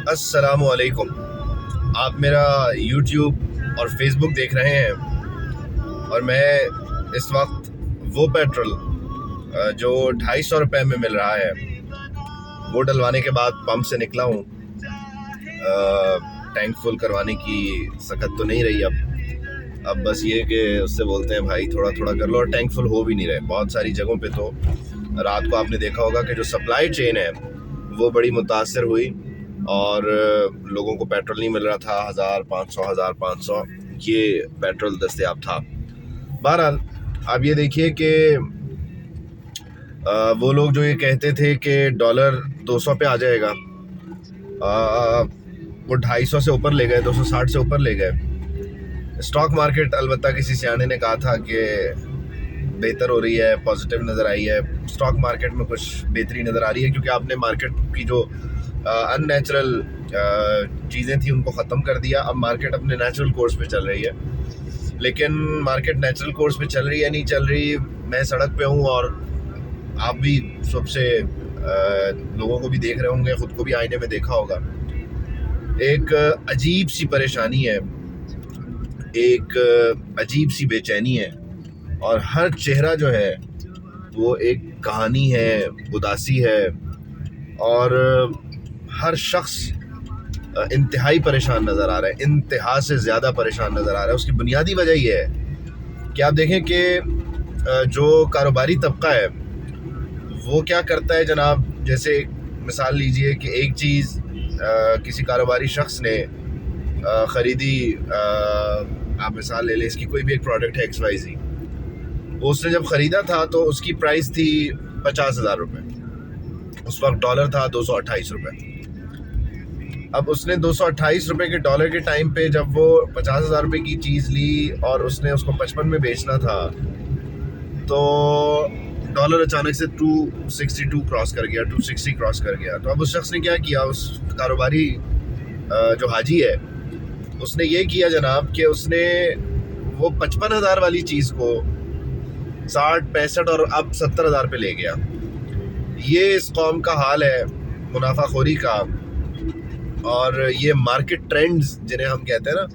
السلام علیکم. آپ میرا یوٹیوب اور فیس بک دیکھ رہے ہیں اور میں اس وقت وہ پیٹرول جو 250 روپے میں مل رہا ہے وہ ڈلوانے کے بعد پمپ سے نکلا ہوں. ٹینک فل کروانے کی سخت تو نہیں رہی اب بس یہ کہ اس سے بولتے ہیں بھائی تھوڑا تھوڑا کر لو، اور ٹینک فل ہو بھی نہیں رہے. بہت ساری جگہوں پہ تو رات کو آپ نے دیکھا ہوگا کہ جو سپلائی چین ہے وہ بڑی متاثر ہوئی اور لوگوں کو پیٹرول نہیں مل رہا تھا. 1500 یہ پیٹرول دستیاب تھا. بہرحال آپ یہ دیکھیے کہ وہ لوگ جو یہ کہتے تھے کہ ڈالر 200 پہ آ جائے گا، وہ 250 سے اوپر لے گئے، 260 سے اوپر لے گئے. اسٹاک مارکیٹ البتہ کسی سیانے نے کہا تھا کہ بہتر ہو رہی ہے، پازیٹیو نظر آئی ہے. اسٹاک مارکیٹ میں کچھ بہتری نظر آ رہی ہے کیونکہ آپ نے مارکیٹ کی جو ان نیچرل چیزیں تھیں ان کو ختم کر دیا. اب مارکیٹ اپنے نیچرل کورس پہ چل رہی ہے. لیکن مارکیٹ نیچرل کورس پہ چل رہی ہے نہیں چل رہی، میں سڑک پہ ہوں اور آپ بھی سب سے لوگوں کو بھی دیکھ رہے ہوں گے، خود کو بھی آئینے میں دیکھا ہوگا. ایک عجیب سی پریشانی ہے، ایک عجیب سی بے چینی ہے، اور ہر چہرہ جو ہے وہ ایک کہانی ہے، اداسی ہے، اور ہر شخص انتہائی پریشان نظر آ رہا ہے، انتہا سے زیادہ پریشان نظر آ رہا ہے. اس کی بنیادی وجہ یہ ہے کہ آپ دیکھیں کہ جو کاروباری طبقہ ہے وہ کیا کرتا ہے جناب. جیسے ایک مثال لیجئے کہ ایک چیز کسی کاروباری شخص نے خریدی، آپ مثال لے لیں اس کی کوئی بھی ایک پروڈکٹ ہے XYZ، اس نے جب خریدا تھا تو اس کی پرائس تھی 50,000 روپے. اس وقت ڈالر تھا 228 روپے. اب اس نے 228 روپے کے ڈالر کے ٹائم پہ جب وہ 50,000 روپے کی چیز لی اور اس نے اس کو 55 میں بیچنا تھا تو ڈالر اچانک سے 262 کراس کر گیا، 260 کراس کر گیا. تو اب اس شخص نے کیا کیا، اس کاروباری جو حاجی ہے اس نے یہ کیا جناب کہ اس نے وہ 55,000 والی چیز کو 60 65 اور اب 70,000 پہ لے گیا. یہ اس قوم کا حال ہے، منافع خوری کا. اور یہ مارکیٹ ٹرینڈز جنہیں ہم کہتے ہیں نا،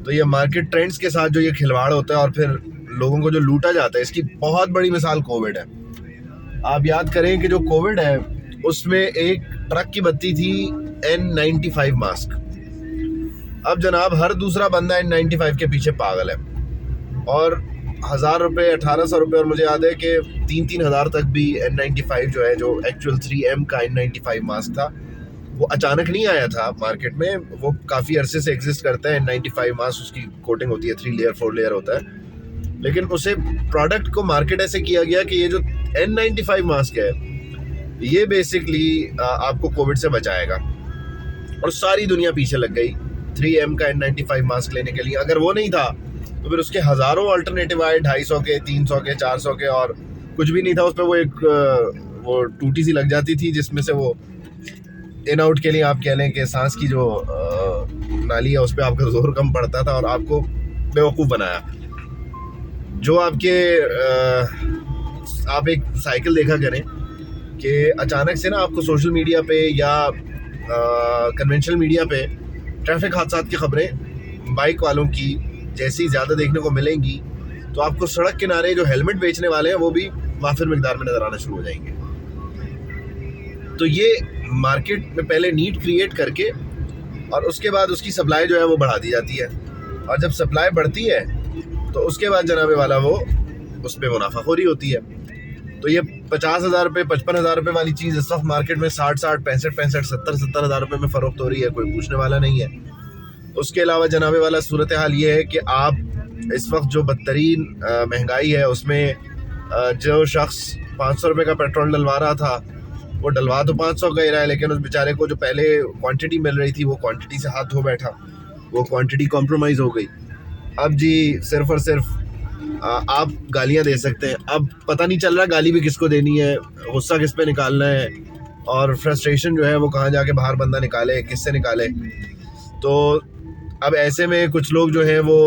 تو یہ مارکیٹ ٹرینڈز کے ساتھ جو یہ کھلواڑ ہوتا ہے اور پھر لوگوں کو جو لوٹا جاتا ہے، اس کی بہت بڑی مثال کووڈ ہے. آپ یاد کریں کہ جو کووڈ ہے اس میں ایک ٹرک کی بتی تھی N95 ماسک. اب جناب ہر دوسرا بندہ N95 کے پیچھے پاگل ہے، اور 1,000 روپے 1,800 روپے، اور مجھے یاد ہے کہ 3,000 تک بھی N95 جو ہے، جو ایکچوئل 3M کا N95 ماسک تھا، وہ اچانک نہیں آیا تھا مارکیٹ میں. وہ کافی عرصے سے ایگزسٹ کرتا ہے N95 ماسک. اس کی کوٹنگ ہوتی ہے 3 لیئر 4 لیئر ہوتا ہے. لیکن اسے پروڈکٹ کو مارکیٹ ایسے کیا گیا کہ یہ جو N95 ماسک ہے یہ بیسکلی آپ کو کووڈ سے بچائے گا، اور ساری دنیا پیچھے لگ گئی 3M کا N95 ماسک لینے کے لیے. اگر وہ نہیں تھا تو پھر اس کے ہزاروں الٹرنیٹیو آئے، 250 کے، 300 کے، 400 کے، اور کچھ بھی نہیں تھا اس پہ. وہ ایک وہ ٹوٹی سی لگ جاتی تھی جس میں سے وہ ان آؤٹ کے لیے آپ کہہ لیں کہ سانس کی جو نالی ہے اس پہ آپ کا زور کم پڑتا تھا اور آپ کو بیوقوف بنایا. جو آپ کے آپ ایک سائیکل دیکھا کریں کہ اچانک سے نا آپ کو سوشل میڈیا پہ یا کنونشنل میڈیا پہ ٹریفک حادثات کی خبریں بائک والوں کی جیسی زیادہ دیکھنے کو ملیں گی تو آپ کو سڑک کنارے جو ہیلمٹ بیچنے والے ہیں وہ بھی وافر مقدار میں نظر آنا شروع ہو جائیں گے. تو یہ مارکیٹ میں پہلے نیڈ کریٹ کر کے اور اس کے بعد اس کی سپلائی جو ہے وہ بڑھا دی جاتی ہے، اور جب سپلائی بڑھتی ہے تو اس کے بعد جناب والا وہ اس پہ منافع خوری ہوتی ہے. تو یہ 50,000 روپے 55,000 روپے والی چیز اس وقت مارکیٹ میں 60 65 70 ہزار روپے میں فروخت ہو رہی ہے، کوئی پوچھنے والا نہیں ہے. اس کے علاوہ جناب والا صورتحال یہ ہے کہ آپ اس وقت جو بدترین مہنگائی ہے اس میں جو شخص 500 روپے کا پیٹرول ڈلوا رہا تھا وہ ڈلوا تو 500 کا ہی رہا ہے، لیکن اس بیچارے کو جو پہلے کوانٹٹی مل رہی تھی وہ کوانٹٹی سے ہاتھ دھو بیٹھا، وہ کوانٹٹی کمپرومائز ہو گئی. اب جی صرف اور صرف آپ گالیاں دے سکتے ہیں. اب پتہ نہیں چل رہا گالی بھی کس کو دینی ہے، غصہ کس پہ نکالنا ہے، اور فرسٹریشن جو ہے وہ کہاں جا کے باہر بندہ نکالے، کس سے نکالے. تو اب ایسے میں کچھ لوگ جو ہیں وہ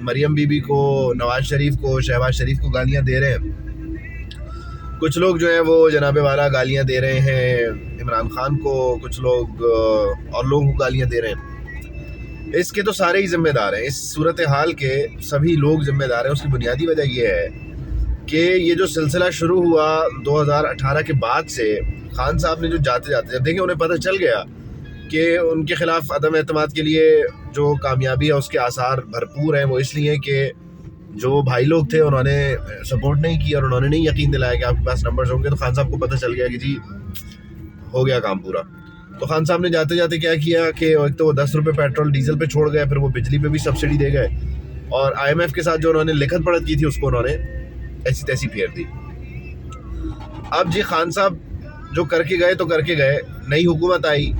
مریم بی بی کو، نواز شریف کو، شہباز شریف کو گالیاں دے رہے ہیں. کچھ لوگ جو ہیں وہ جناب والا گالیاں دے رہے ہیں عمران خان کو، کچھ لوگ اور لوگوں کو گالیاں دے رہے ہیں. اس کے تو سارے ہی ذمہ دار ہیں، اس صورتحال کے سبھی لوگ ذمہ دار ہیں. اس کی بنیادی وجہ یہ ہے کہ یہ جو سلسلہ شروع ہوا 2018 کے بعد سے، خان صاحب نے جو جاتے جب دیکھیں انہیں پتہ چل گیا کہ ان کے خلاف عدم اعتماد کے لیے جو کامیابی ہے اس کے آثار بھرپور ہیں. وہ اس لیے کہ جو بھائی لوگ تھے انہوں نے سپورٹ نہیں کی اور انہوں نے نہیں یقین دلایا کہ آپ کے پاس نمبرز ہوں گے. تو خان صاحب کو پتہ چل گیا کہ جی ہو گیا کام پورا. تو خان صاحب نے جاتے جاتے کیا کیا کہ ایک تو وہ 10 روپے پیٹرول ڈیزل پہ چھوڑ گئے، پھر وہ بجلی پہ بھی سبسڈی دے گئے، اور IMF کے ساتھ جو انہوں نے لکھت پڑھت کی تھی اس کو انہوں نے ایسی تیسی پھیر دی. اب جی خان صاحب جو کر کے گئے، نئی حکومت آئی.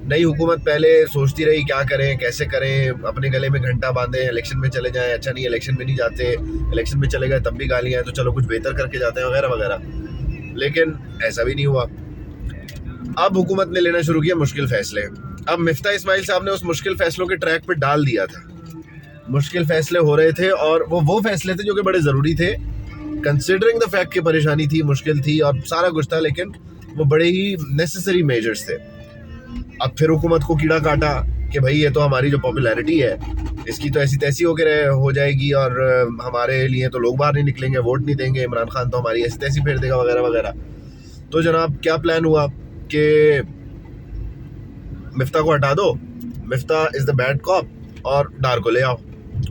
نئی حکومت پہلے سوچتی رہی کیا کریں کیسے کریں، اپنے گلے میں گھنٹا باندھیں، الیکشن میں چلے جائیں، اچھا نہیں الیکشن میں نہیں جاتے، الیکشن میں چلے گئے تب بھی گالیاں ہیں تو چلو کچھ بہتر کر کے جاتے ہیں وغیرہ وغیرہ. لیکن ایسا بھی نہیں ہوا. اب حکومت نے لینا شروع کیا مشکل فیصلے. اب مفتاح اسماعیل صاحب نے اس مشکل فیصلوں کے ٹریک پہ ڈال دیا تھا. مشکل فیصلے ہو رہے تھے اور وہ فیصلے تھے جو کہ بڑے ضروری تھے، کنسیڈرنگ دا فیکٹ کہ پریشانی تھی، مشکل تھی اور سارا کچھ تھا، لیکن وہ بڑے ہی نیسیسری میجرز تھے. اب پھر حکومت کو کیڑا کاٹا کہ بھائی یہ تو ہماری جو پاپولیرٹی ہے اس کی تو ایسی تیسی ہو جائے گی اور ہمارے لیے تو لوگ باہر نہیں نکلیں گے، ووٹ نہیں دیں گے، عمران خان تو ہماری ایسی تیسی پھیر دے گا وغیرہ وغیرہ. تو جناب کیا پلان ہوا کہ مفتاح کو ہٹا دو، مفتاح از دا بیڈ کاپ، اور ڈار کو لے آؤ.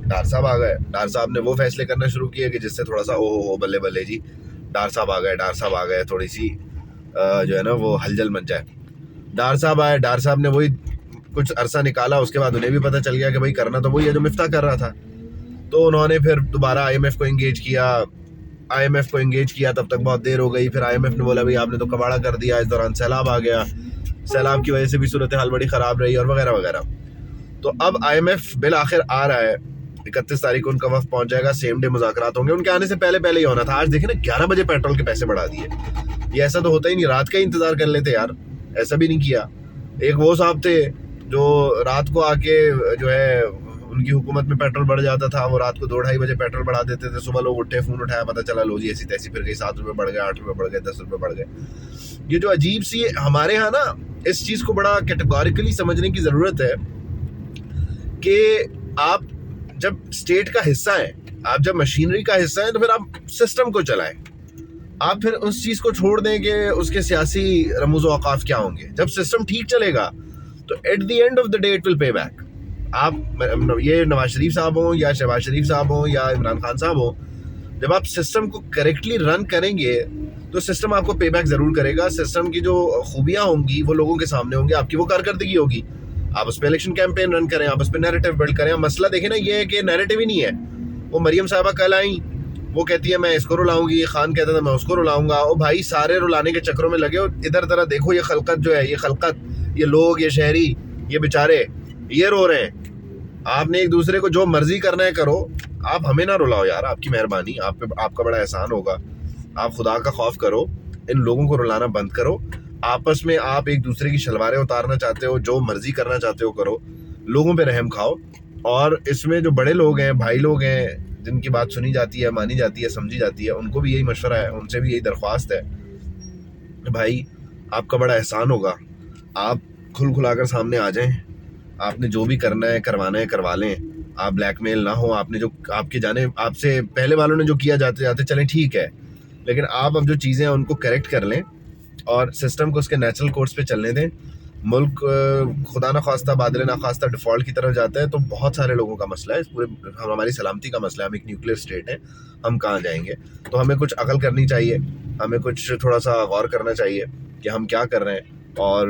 ڈار صاحب آ گئے. ڈار صاحب نے وہ فیصلے کرنا شروع کیے کہ جس سے تھوڑا سا او بلے بلے جی ڈار صاحب آ گئے تھوڑی سی جو ہے نا وہ ہلجل مچ جائے. ڈار صاحب آئے، ڈار صاحب نے وہی کچھ عرصہ نکالا، اس کے بعد انہیں بھی پتہ چل گیا کہ بھائی کرنا تو وہی ہے جو مفتاح کر رہا تھا. تو انہوں نے پھر دوبارہ IMF کو انگیج کیا. تب تک بہت دیر ہو گئی. پھر IMF نے بولا بھائی آپ نے تو کباڑا کر دیا. اس دوران سیلاب آ گیا، سیلاب کی وجہ سے بھی صورتحال بڑی خراب رہی اور وغیرہ وغیرہ. تو اب IMF بالآخر آ رہا ہے. 31 تاریخ کو ان کا وفد پہنچ جائے گا، سیم ڈے مذاکرات ہوں گے. ان کے آنے سے پہلے ہی ہونا تھا. آج دیکھیں نا 11 بجے پیٹرول کے پیسے بڑھا دیے. یہ ایسا تو ہوتا ہی نہیں، رات کا ہی انتظار کر لیتے یار. ایسا بھی نہیں کیا. ایک وہ صاحب تھے جو رات کو آ کے جو ہے ان کی حکومت میں پیٹرول بڑھ جاتا تھا، وہ رات کو 2-2.5 بجے پیٹرول بڑھا دیتے تھے. صبح لوگ اٹھے، فون اٹھایا، پتہ چلا لو جی ایسی تیسی پھر گئی، 7 روپے بڑھ گئے، 8 روپے بڑھ گئے، 10 روپے بڑھ گئے. یہ جو عجیب سی ہمارے ہاں نا، اس چیز کو بڑا کیٹیگوریکلی سمجھنے کی ضرورت ہے کہ آپ جب اسٹیٹ کا حصہ ہیں، آپ جب مشینری کا حصہ ہیں، تو پھر آپ سسٹم کو چلائیں. آپ پھر اس چیز کو چھوڑ دیں کہ اس کے سیاسی رموز و اوقاف کیا ہوں گے. جب سسٹم ٹھیک چلے گا تو at the end of the day it will pay back. آپ یہ نواز شریف صاحب ہوں یا شہباز شریف صاحب ہوں یا عمران خان صاحب ہوں، جب آپ سسٹم کو کریکٹلی رن کریں گے تو سسٹم آپ کو پے بیک ضرور کرے گا. سسٹم کی جو خوبیاں ہوں گی وہ لوگوں کے سامنے ہوں گی، آپ کی وہ کارکردگی ہوگی. آپ اس پہ الیکشن کیمپین رن کریں، آپ اس پہ نیریٹو بلڈ کریں. مسئلہ دیکھیں نا یہ ہے کہ نیریٹو ہی نہیں ہے. وہ مریم صاحبہ کل آئیں، وہ کہتی ہے میں اس کو رلاؤں گی، خان کہتا تھا میں اس کو رلاؤں گا. او بھائی سارے رلانے کے چکروں میں لگے ہو. ادھر ذرا دیکھو یہ خلقت جو ہے، یہ لوگ، یہ شہری، یہ بیچارے یہ رو رہے ہیں. آپ نے ایک دوسرے کو جو مرضی کرنا ہے کرو، آپ ہمیں نہ رلاؤ یار. آپ کی مہربانی، آپ کا بڑا احسان ہوگا. آپ خدا کا خوف کرو، ان لوگوں کو رلانا بند کرو. آپس میں آپ ایک دوسرے کی شلواریں اتارنا چاہتے ہو، جو مرضی کرنا چاہتے ہو کرو. لوگوں پہ رحم کھاؤ. اور اس میں جو بڑے لوگ ہیں، بھائی لوگ ہیں، جن کی بات سنی جاتی ہے، مانی جاتی ہے، سمجھی جاتی ہے، ان کو بھی یہی مشورہ ہے، ان سے بھی یہی درخواست ہے کہ بھائی آپ کا بڑا احسان ہوگا، آپ کھلا کر سامنے آ جائیں. آپ نے جو بھی کرنا ہے کروانا ہے کروا لیں. آپ بلیک میل نہ ہو. آپ نے جو آپ کے جانے آپ سے پہلے والوں نے جو کیا جاتے جاتے چلیں ٹھیک ہے، لیکن آپ اب جو چیزیں ہیں ان کو کریکٹ کر لیں اور سسٹم کو اس کے نیچرل کورس پہ چلنے دیں. ملک خدا نخواستہ بادل ناخواستہ ڈیفالٹ کی طرف جاتا ہے تو بہت سارے لوگوں کا مسئلہ ہے. اس پورے ہماری سلامتی کا مسئلہ ہے. ہم ایک نیوکلیئر اسٹیٹ ہیں، ہم کہاں جائیں گے؟ تو ہمیں کچھ عقل کرنی چاہیے، ہمیں کچھ تھوڑا سا غور کرنا چاہیے کہ ہم کیا کر رہے ہیں. اور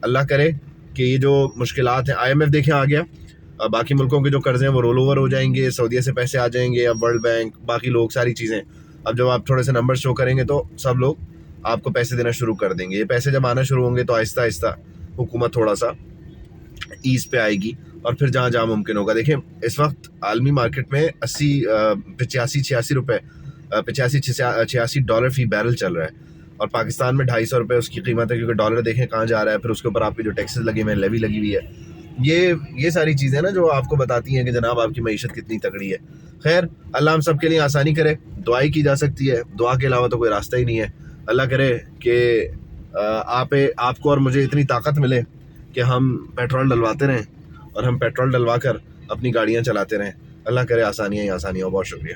اللہ کرے کہ یہ جو مشکلات ہیں، IMF دیکھیں آ گیا، باقی ملکوں کے جو قرض ہیں وہ رول اوور ہو جائیں گے، سعودیہ سے پیسے آ جائیں گے، اب ورلڈ بینک، باقی لوگ، ساری چیزیں. اب جب آپ تھوڑے سے نمبر شو کریں گے تو سب لوگ آپ کو پیسے دینا شروع کر دیں گے. یہ پیسے جب آنا شروع ہوں گے تو آہستہ آہستہ حکومت تھوڑا سا ایز پہ آئے گی اور پھر جہاں جہاں ممکن ہوگا. دیکھیں اس وقت عالمی مارکیٹ میں 85-86 روپے $86 فی بیرل چل رہا ہے، اور پاکستان میں 250 روپے اس کی قیمت ہے، کیونکہ ڈالر دیکھیں کہاں جا رہا ہے. پھر اس کے اوپر آپ کی جو ٹیکسز لگے ہوئے ہیں، لیوی لگی ہوئی ہے. یہ ساری چیزیں نا جو آپ کو بتاتی ہیں کہ جناب آپ کی معیشت کتنی تگڑی ہے. خیر اللہ ہم سب کے لیے آسانی کرے. دعائی کی جا سکتی ہے, دعا کے علاوہ تو کوئی راستہ ہی نہیں ہے. اللہ کرے کہ آپ کو اور مجھے اتنی طاقت ملے کہ ہم پیٹرول ڈلواتے رہیں اور ہم پیٹرول ڈلوا کر اپنی گاڑیاں چلاتے رہیں. اللہ کرے آسانیاں ہی آسانیاں. بہت شکریہ.